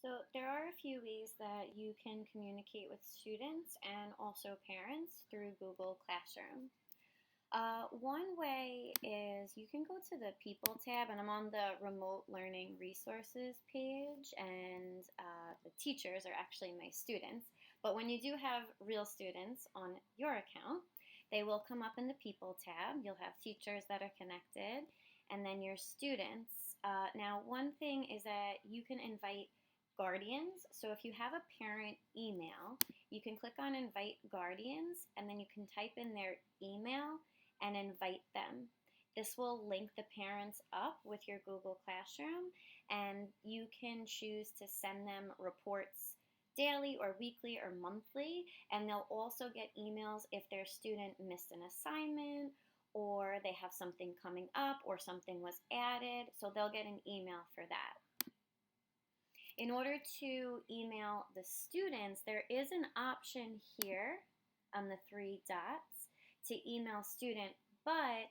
So there are a few ways that you can communicate with students and also parents through Google Classroom. One way is you can go to the People tab, and I'm on the Remote Learning Resources page, and the teachers are actually my students. But when you do have real students on your account, they will come up in the People tab. You'll have teachers that are connected, and then your students. Now, one thing is that you can invite guardians. So if you have a parent email, you can click on Invite Guardians, and then you can type in their email and invite them. This will link the parents up with your Google Classroom, and you can choose to send them reports daily or weekly or monthly, and they'll also get emails if their student missed an assignment or they have something coming up or something was added, so they'll get an email for that. In order to email the students, there is an option here on the three dots to email student, but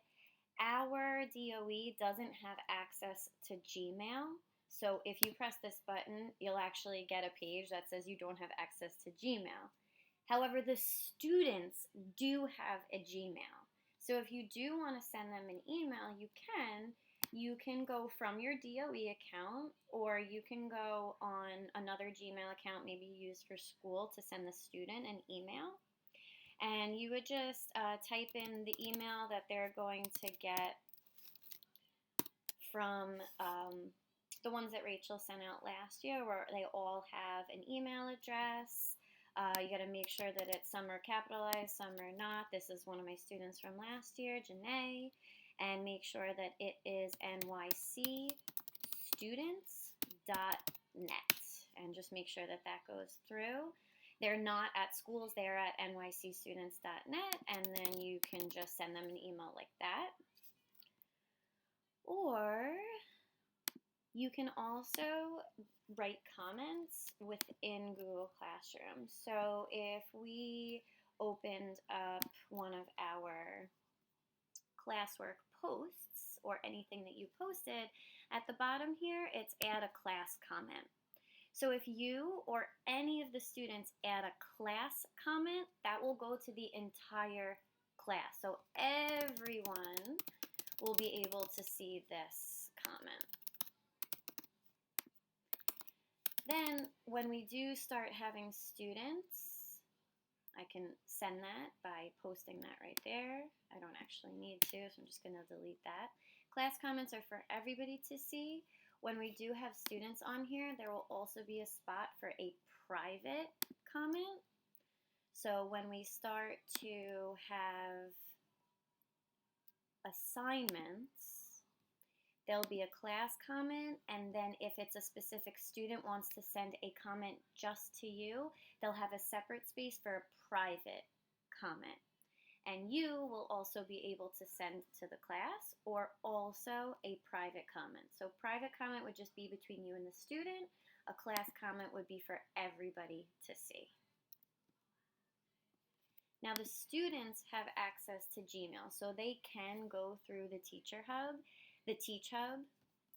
our DOE doesn't have access to Gmail. So if you press this button, you'll actually get a page that says you don't have access to Gmail. However, the students do have a Gmail. So if you do want to send them an email, you can. You can go from your DOE account, or you can go on another Gmail account, maybe used for school, to send the student an email. And you would just type in the email that they're going to get from the ones that Rachel sent out last year, where they all have an email address. You got to make sure that some are capitalized, some are not. This is one of my students from last year, Janae. And make sure that it is nycstudents.net. And just make sure that that goes through. They're not at schools, they're at nycstudents.net, and then you can just send them an email like that. Or you can also write comments within Google Classroom. So if we opened up one of our classwork posts or anything that you posted, at the bottom here it's add a class comment. So if you or any of the students add a class comment, that will go to the entire class. So everyone will be able to see this comment. Then when we do start having students, I can send that by posting that right there. I don't actually need to, so I'm just going to delete that. Class comments are for everybody to see. When we do have students on here, there will also be a spot for a private comment. So when we start to have assignments, there'll be a class comment, and then if it's a specific student wants to send a comment just to you, they'll have a separate space for a private comment. And you will also be able to send to the class, or also a private comment. So private comment would just be between you and the student. A class comment would be for everybody to see. Now the students have access to Gmail, so they can go through the Teacher Hub, the Teach Hub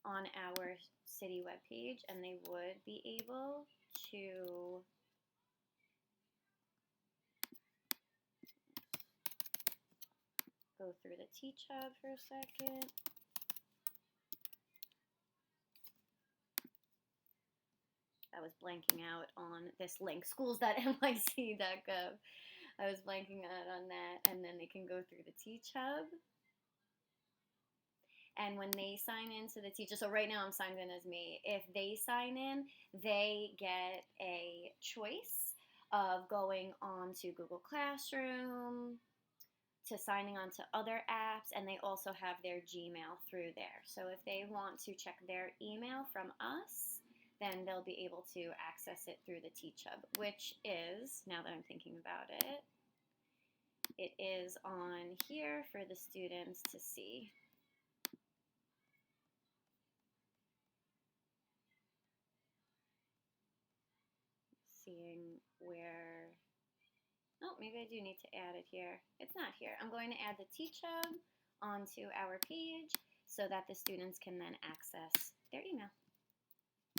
on our city webpage, and they would be able to go through the Teach Hub for a second. I was blanking out on this link, schools.nyc.gov. I was blanking out on that, and then they can go through the Teach Hub. And when they sign into the teacher, so right now I'm signed in as me. If they sign in, they get a choice of going on to Google Classroom, to signing on to other apps, and they also have their Gmail through there. So if they want to check their email from us, then they'll be able to access it through the Teach Hub, which is, now that I'm thinking about it, it is on here for the students to see. Seeing where, oh, maybe I do need to add it here. It's not here. I'm going to add the Teach Hub onto our page so that the students can then access their email.